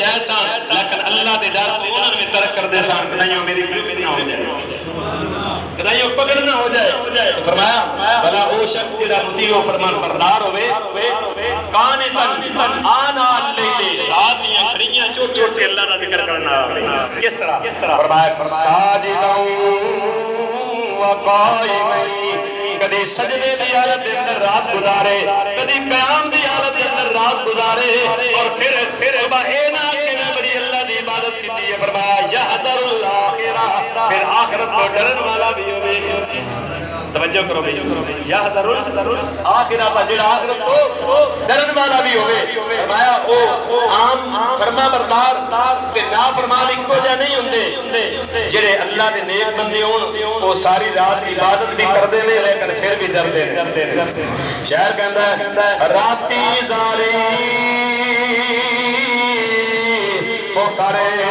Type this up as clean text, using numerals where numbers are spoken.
رہ سان لیکن اللہ دے ڈر کو انہوں نے ترک کر دے سان کدائیوں میری گرفت نہ ہو جائے کدائیوں پکڑ نہ ہو جائے تو فرمایا بلا او شخص جدا مطیع و فرمان بردار ہوئے قانتاً آنا اللیل رات دیاں کھڑیاں چوٹ چوٹ کے اللہ دا ذکر کرنا کس طرح فرمایا ساجداً و قائمین کدی سجدے دی حالت دے اندر رات گزارے کدی قیام دی حالت دے اندر رات گزارے اور پھر صبح اینا کہ میں بڑی اللہ دی عبادت کی دیئے فرمایا یحذر الآخرہ پھر آخرت کو ڈرن والا بھی ہوئے توجہ کرو بھئی یحذر الآخرہ پا جڑا آخرت کو ڈرن والا بھی ہوئے فرمایا او عام فرما بردار کہ نافرمان اکو جا نہیں ہوندے جڑے اللہ دے نیک بندے ہون وہ ساری رات عبادت بھی کر دے میں لیکن پھر بھی ڈر دے شہر کہندہ ہے راتی زاری پکارے